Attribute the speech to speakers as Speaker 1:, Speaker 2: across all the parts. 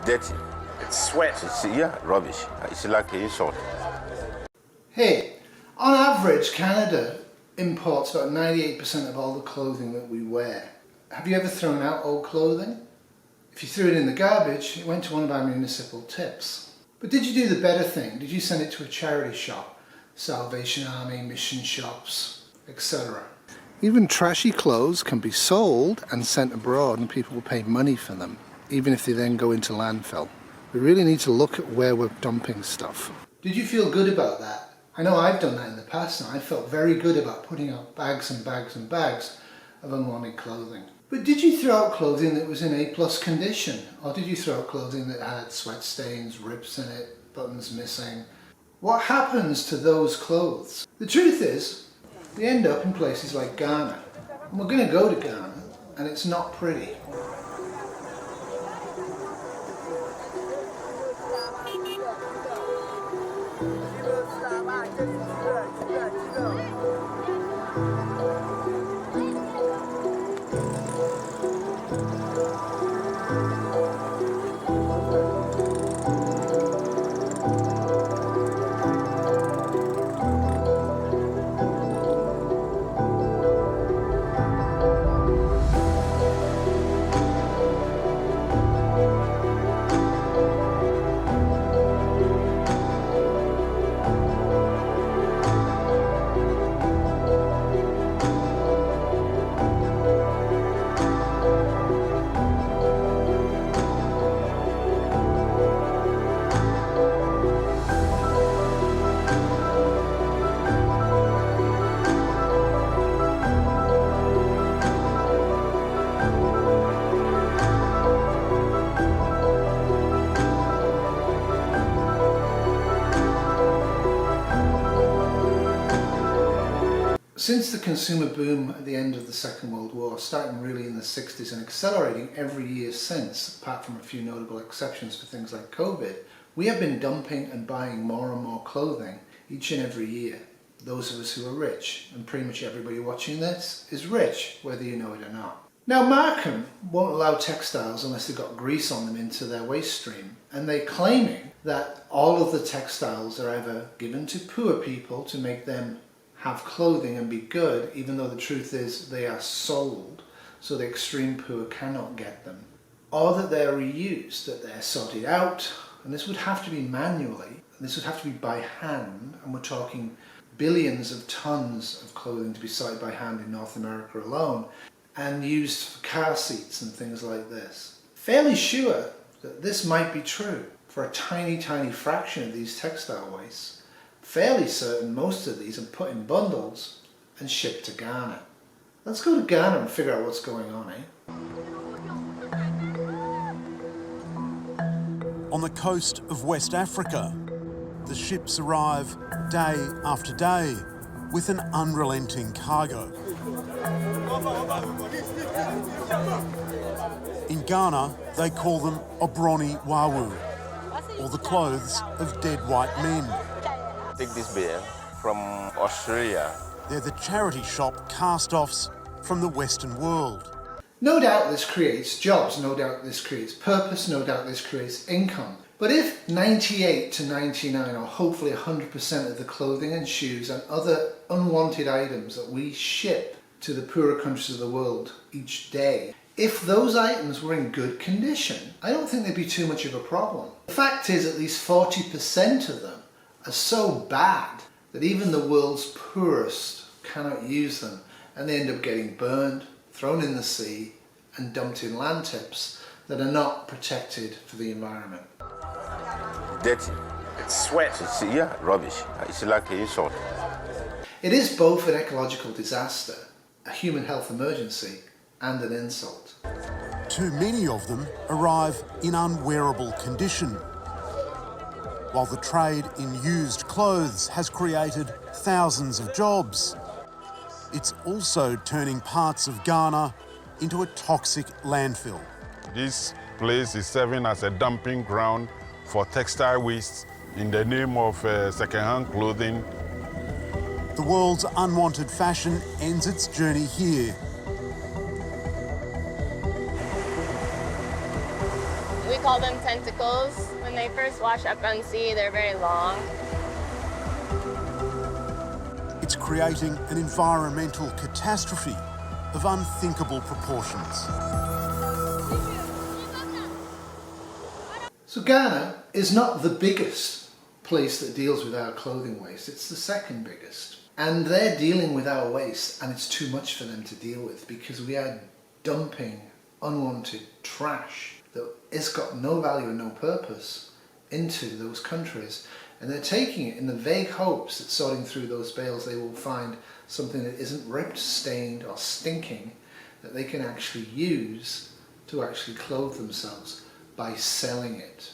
Speaker 1: dirty.
Speaker 2: It's sweat.
Speaker 1: Yeah, rubbish. It's like an insult.
Speaker 3: Hey, on average, Canada imports about 98% of all the clothing that we wear. Have you ever thrown out old clothing? If you threw it in the garbage, it went to one of our municipal tips. But did you do the better thing? Did you send it to a charity shop? Salvation Army, mission shops, etc. Even trashy clothes can be sold and sent abroad, and people will pay money for them, even if they then go into landfill. We really need to look at where we're dumping stuff. Did you feel good about that? I know I've done that in the past, and I felt very good about putting out bags and bags and bags of unwanted clothing. But did you throw out clothing that was in A+ condition? Or did you throw out clothing that had sweat stains, rips in it, buttons missing? What happens to those clothes? The truth is, they end up in places like Ghana. And we're going to go to Ghana, and it's not pretty. Since the consumer boom at the end of the Second World War, starting really in the 60s and accelerating every year since, apart from a few notable exceptions for things like COVID, we have been dumping and buying more and more clothing each and every year. Those of us who are rich, and pretty much everybody watching this is rich, whether you know it or not. Now Markham won't allow textiles unless they've got grease on them into their waste stream, and they're claiming that all of the textiles are either given to poor people to make them have clothing and be good, even though the truth is they are sold so the extreme poor cannot get them, or that they're reused, that they're sorted out, and this would have to be manually, and this would have to be by hand, and we're talking billions of tons of clothing to be sorted by hand in North America alone, and used for car seats and things like this. Fairly sure that this might be true for a tiny fraction of these textile wastes. Fairly certain most of these are put in bundles and shipped to Ghana. Let's go to Ghana and figure out what's going on,
Speaker 4: On the coast of West Africa, the ships arrive day after day with an unrelenting cargo. In Ghana, they call them obroni wawu, or the clothes of dead white men.
Speaker 1: Take this beer from Australia.
Speaker 4: They're the charity shop cast-offs from the Western world.
Speaker 3: No doubt this creates jobs, no doubt this creates purpose, no doubt this creates income. But if 98 to 99 or hopefully 100% of the clothing and shoes and other unwanted items that we ship to the poorer countries of the world each day, if those items were in good condition, I don't think there'd be too much of a problem. The fact is at least 40% of them are so bad that even the world's poorest cannot use them, and they end up getting burned, thrown in the sea and dumped in land tips that are not protected for the environment.
Speaker 1: Dirty.
Speaker 2: It's sweat.
Speaker 1: Yeah, rubbish. It's like an insult.
Speaker 3: It is both an ecological disaster, a human health emergency, and an insult.
Speaker 4: Too many of them arrive in unwearable condition, while the trade in used clothes has created thousands of jobs. It's also turning parts of Ghana into a toxic landfill.
Speaker 5: This place is serving as a dumping ground for textile waste in the name of second-hand clothing.
Speaker 4: The world's unwanted fashion ends its journey here.
Speaker 6: We call them tentacles. When they first wash up on sea, they're very long.
Speaker 4: It's creating an environmental catastrophe of unthinkable proportions.
Speaker 3: So Ghana is not the biggest place that deals with our clothing waste, it's the second biggest. And they're dealing with our waste, and it's too much for them to deal with because we are dumping unwanted trash that has got no value and no purpose into those countries. And they're taking it in the vague hopes that sorting through those bales they will find something that isn't ripped, stained or stinking that they can actually use to actually clothe themselves by selling it.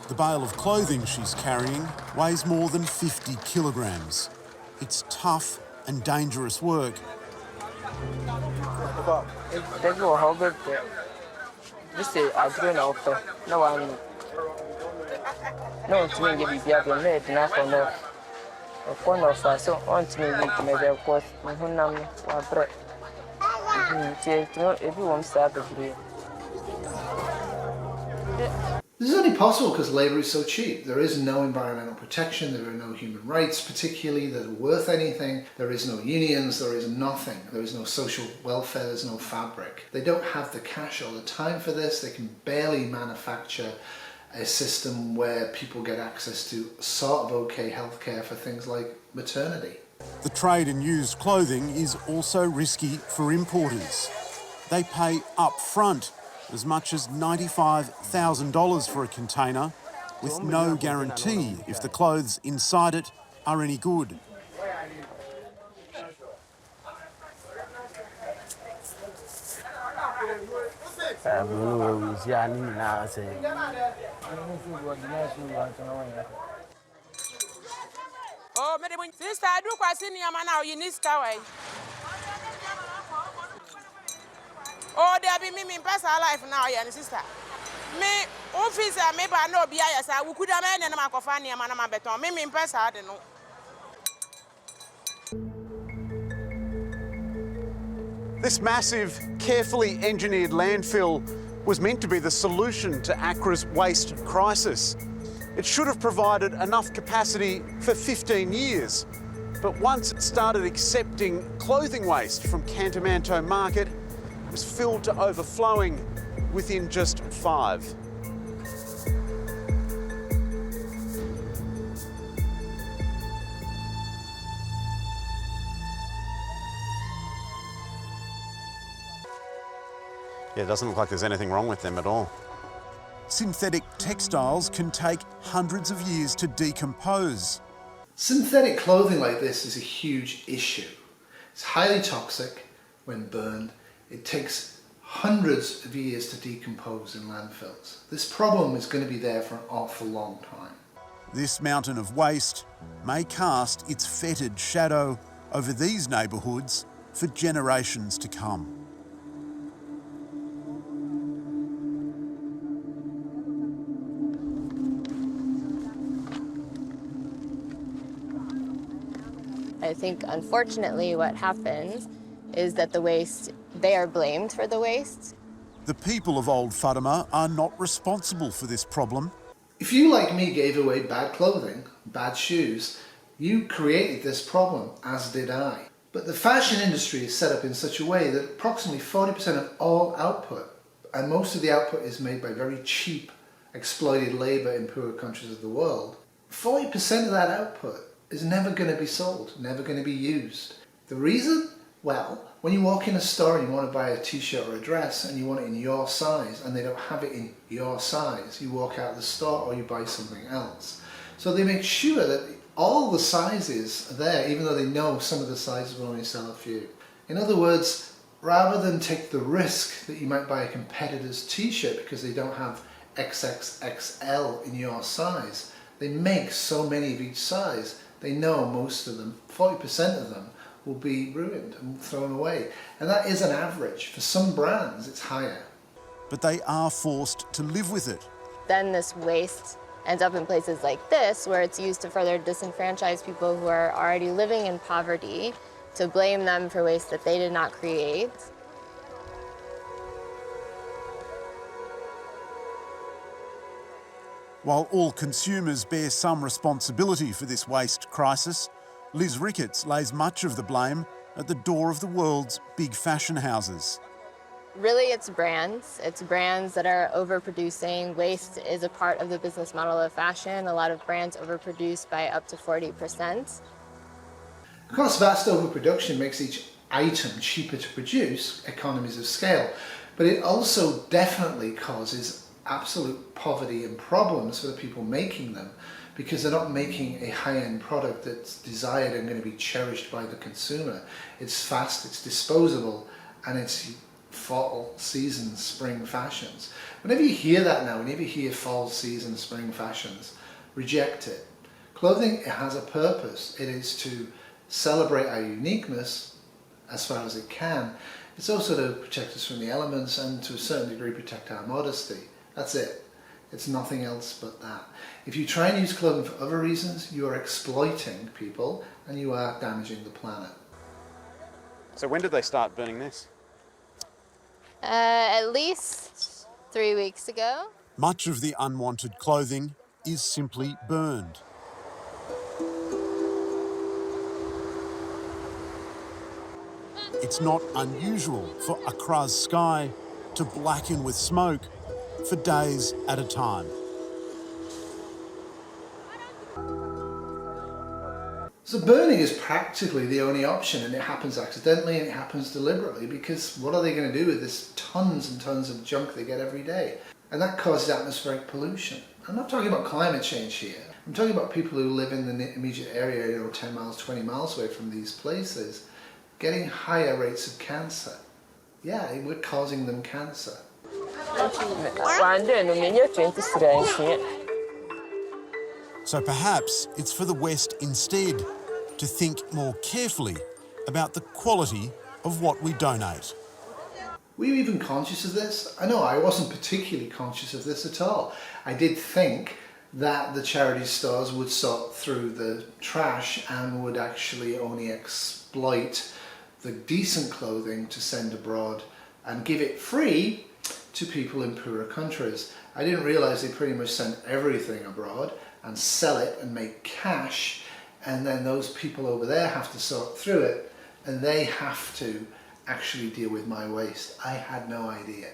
Speaker 4: The bale of clothing she's carrying weighs more than 50 kilograms. It's tough and dangerous work.
Speaker 3: This is only possible because labour is so cheap. There is no environmental protection, there are no human rights particularly that are worth anything, there is no unions, there is nothing, there is no social welfare, there's no fabric. They don't have the cash or the time for this, they can barely manufacture a system where people get access to sort of okay healthcare for things like maternity.
Speaker 4: The trade in used clothing is also risky for importers. They pay up front as much as $95,000 for a container, with no guarantee if the clothes inside it are any good.
Speaker 7: Oh, madam, sister, I do quite see your man now. You need skyway. Oh, there be me personal life now, yeah, sister. Me office, maybe I know be I say we could have made a macofania manama beton. Me in person, I don't know.
Speaker 4: This massive, carefully engineered landfill was meant to be the solution to Accra's waste crisis. It should have provided enough capacity for 15 years. But once it started accepting clothing waste from Cantamanto Market, it was filled to overflowing within just 5. Yeah, it doesn't look like there's anything wrong with them at all. Synthetic textiles can take hundreds of years to decompose.
Speaker 3: Synthetic clothing like this is a huge issue. It's highly toxic when burned. It takes hundreds of years to decompose in landfills. This problem is going to be there for an awful long time.
Speaker 4: This mountain of waste may cast its fetid shadow over these neighbourhoods for generations to come.
Speaker 6: I think, unfortunately, what happens is that the waste, they are blamed for the waste.
Speaker 4: The people of Old Fatima are not responsible for this problem.
Speaker 3: If you, like me, gave away bad clothing, bad shoes, you created this problem, as did I. But the fashion industry is set up in such a way that approximately 40% of all output, and most of the output is made by very cheap, exploited labour in poorer countries of the world, 40% of that output is never going to be sold, never going to be used. The reason? Well, when you walk in a store and you want to buy a t-shirt or a dress and you want it in your size and they don't have it in your size, you walk out of the store or you buy something else. So they make sure that all the sizes are there, even though they know some of the sizes will only sell a few. In other words, rather than take the risk that you might buy a competitor's t-shirt because they don't have XXXL in your size, they make so many of each size. They know most of them, 40% of them, will be ruined and thrown away. And that is an average. For some brands, it's higher.
Speaker 4: But they are forced to live with it.
Speaker 6: Then this waste ends up in places like this, where it's used to further disenfranchise people who are already living in poverty, to blame them for waste that they did not create.
Speaker 4: While all consumers bear some responsibility for this waste crisis, Liz Ricketts lays much of the blame at the door of the world's big fashion houses.
Speaker 6: Really, it's brands. It's brands that are overproducing. Waste is a part of the business model of fashion. A lot of brands overproduce by up to 40%.
Speaker 3: Of course, vast overproduction makes each item cheaper to produce, economies of scale, but it also definitely causes absolute poverty and problems for the people making them, because they're not making a high-end product that's desired and going to be cherished by the consumer. It's fast, it's disposable, and it's fall, season, spring fashions. Whenever you hear that now, whenever you hear fall, season, spring fashions, reject it. Clothing, it has a purpose. It is to celebrate our uniqueness as far as it can. It's also to protect us from the elements and to a certain degree protect our modesty. That's it. It's nothing else but that. If you try and use clothing for other reasons, you are exploiting people and you are damaging the planet.
Speaker 2: So when did they start burning this?
Speaker 6: At least 3 weeks ago.
Speaker 4: Much of the unwanted clothing is simply burned. It's not unusual for Accra's sky to blacken with smoke for days at a time.
Speaker 3: So burning is practically the only option, and it happens accidentally and it happens deliberately, because what are they going to do with this tons and tons of junk they get every day? And that causes atmospheric pollution. I'm not talking about climate change here. I'm talking about people who live in the immediate area, 10 miles, 20 miles away from these places, getting higher rates of cancer. Yeah, we're causing them cancer.
Speaker 4: So perhaps it's for the West instead to think more carefully about the quality of what we donate.
Speaker 3: Were you even conscious of this? I know I wasn't particularly conscious of this at all. I did think that the charity stores would sort through the trash and would actually only exploit the decent clothing to send abroad and give it free to people in poorer countries. I didn't realise they pretty much sent everything abroad and sell it and make cash, and then those people over there have to sort through it and they have to actually deal with my waste. I had no idea.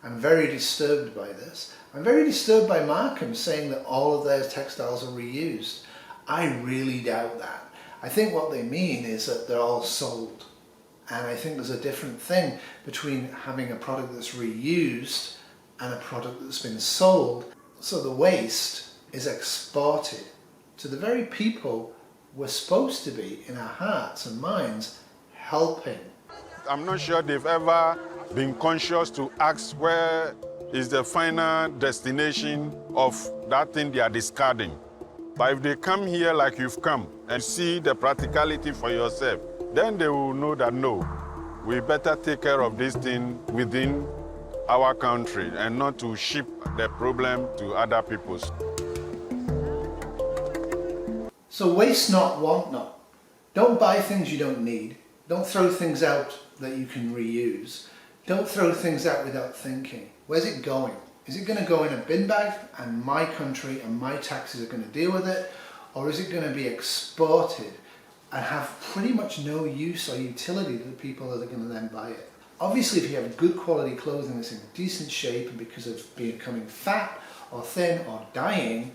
Speaker 3: I'm very disturbed by this. I'm very disturbed by Markham saying that all of their textiles are reused. I really doubt that. I think what they mean is that they're all sold. And I think there's a different thing between having a product that's reused and a product that's been sold. So the waste is exported to the very people we're supposed to be, in our hearts and minds, helping.
Speaker 5: I'm not sure they've ever been conscious to ask where is the final destination of that thing they are discarding. But if they come here like you've come and see the practicality for yourself, then they will know that no, we better take care of this thing within our country and not to ship the problem to other peoples.
Speaker 3: So waste not, want not. Don't buy things you don't need. Don't throw things out that you can reuse. Don't throw things out without thinking. Where's it going? Is it going to go in a bin bag and my country and my taxes are going to deal with it? Or is it going to be exported and have pretty much no use or utility to the people that are going to then buy it? Obviously, if you have good quality clothing that's in decent shape and because of becoming fat or thin or dying,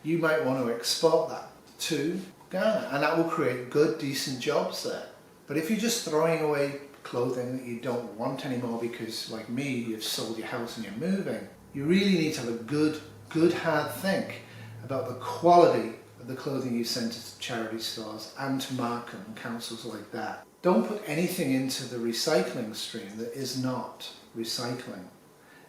Speaker 3: you might want to export that to Ghana, and that will create good, decent jobs there. But if you're just throwing away clothing that you don't want anymore because, like me, you've sold your house and you're moving, you really need to have a good hard think about the quality of the clothing you send to charity stores and to Markham and councils like that. Don't put anything into the recycling stream that is not recycling.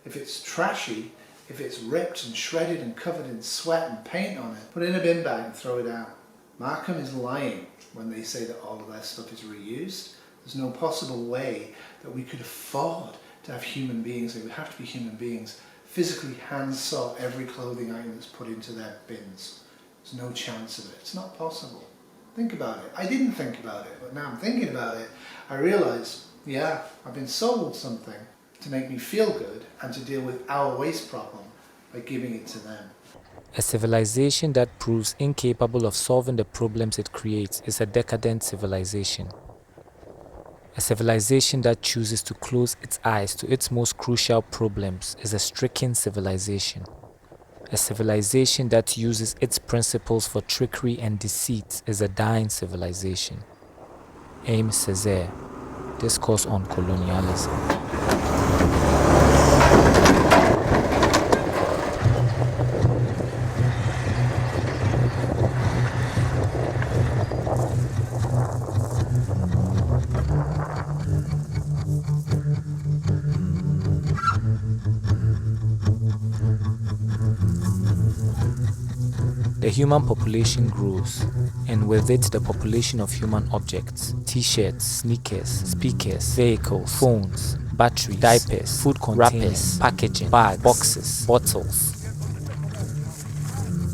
Speaker 3: If it's trashy, if it's ripped and shredded and covered in sweat and paint on it, put it in a bin bag and throw it out. Markham is lying when they say that all of their stuff is reused. There's no possible way that we could afford to have human beings, they would have to be human beings, physically hand sort every clothing item that's put into their bins. There's no chance of it. It's not possible. Think about it. I didn't think about it, but now I'm thinking about it. I realise, yeah, I've been sold something to make me feel good and to deal with our waste problem. by giving it to them.
Speaker 8: A civilization that proves incapable of solving the problems it creates is a decadent civilization. A civilization that chooses to close its eyes to its most crucial problems is a stricken civilization. A civilization that uses its principles for trickery and deceit is a dying civilization. Aim Césaire, Discourse on Colonialism. The human population grows, and with it the population of human objects. T-shirts, sneakers, speakers, vehicles, phones, batteries, diapers, food containers, packaging, bags, boxes, bottles.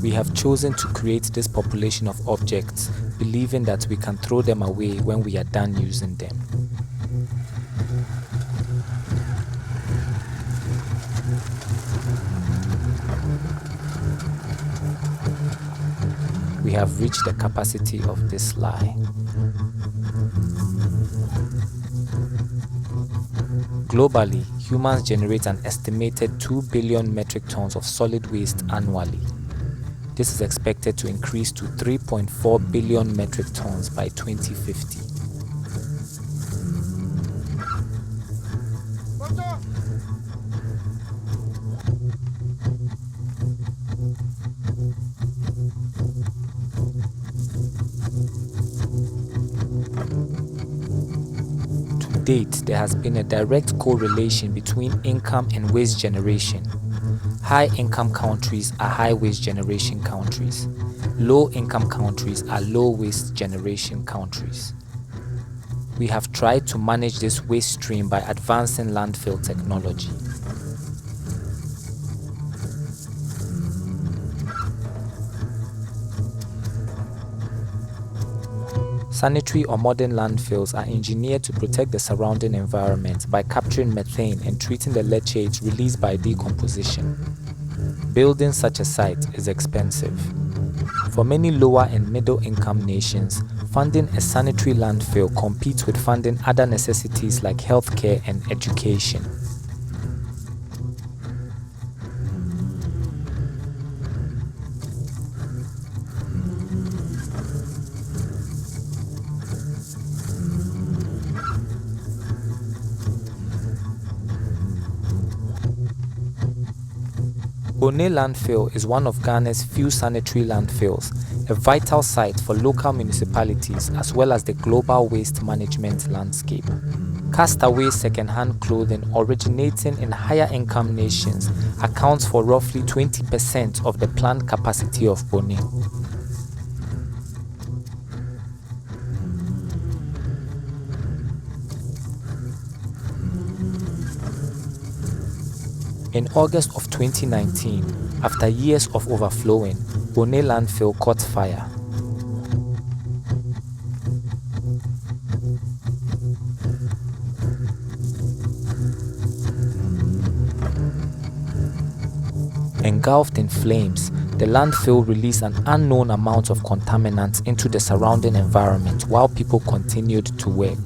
Speaker 8: We have chosen to create this population of objects, believing that we can throw them away when we are done using them. We have reached the capacity of this lie. Globally, humans generate an estimated 2 billion metric tons of solid waste annually. This is expected to increase to 3.4 billion metric tons by 2050. To date, there has been a direct correlation between income and waste generation. High-income countries are high-waste generation countries. Low-income countries are low-waste generation countries. We have tried to manage this waste stream by advancing landfill technology. Sanitary or modern landfills are engineered to protect the surrounding environment by capturing methane and treating the leachates released by decomposition. Building such a site is expensive. For many lower and middle income nations, funding a sanitary landfill competes with funding other necessities like healthcare and education. Bone landfill is one of Ghana's few sanitary landfills, a vital site for local municipalities as well as the global waste management landscape. Castaway second-hand clothing originating in higher income nations accounts for roughly 20% of the planned capacity of Bone. In August of 2019, after years of overflowing, Bone landfill caught fire. Engulfed in flames, the landfill released an unknown amount of contaminants into the surrounding environment while people continued to work.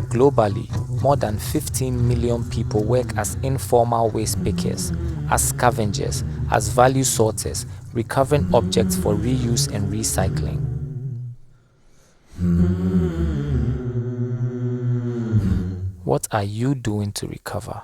Speaker 8: Globally, more than 15 million people work as informal waste pickers, as scavengers, as value sorters, recovering objects for reuse and recycling. What are you doing to recover?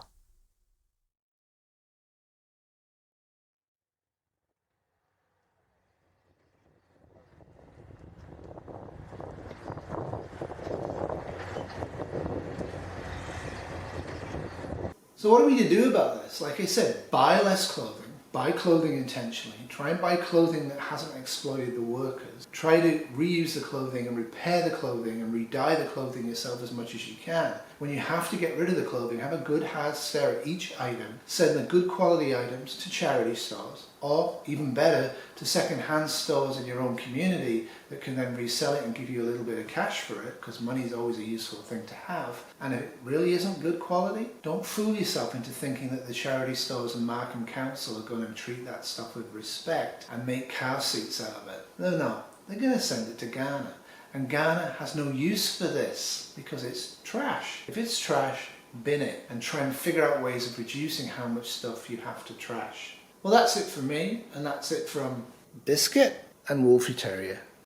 Speaker 3: So what are we to do about this? Like I said, buy less clothing, buy clothing intentionally, try and buy clothing that hasn't exploited the workers, try to reuse the clothing and repair the clothing and re-dye the clothing yourself as much as you can. when you have to get rid of the clothing, have a good hard stare at each item, send the good quality items to charity stores, or even better, to second-hand stores in your own community that can then resell it and give you a little bit of cash for it, because money is always a useful thing to have. And if it really isn't good quality, don't fool yourself into thinking that the charity stores and Markham Council are going to treat that stuff with respect and make car seats out of it. No, they're going to send it to Ghana. And Ghana has no use for this because it's trash. If it's trash, bin it and try and figure out ways of reducing how much stuff you have to trash. Well, that's it for me, and that's it from Biscuit and Wolfie Terrier.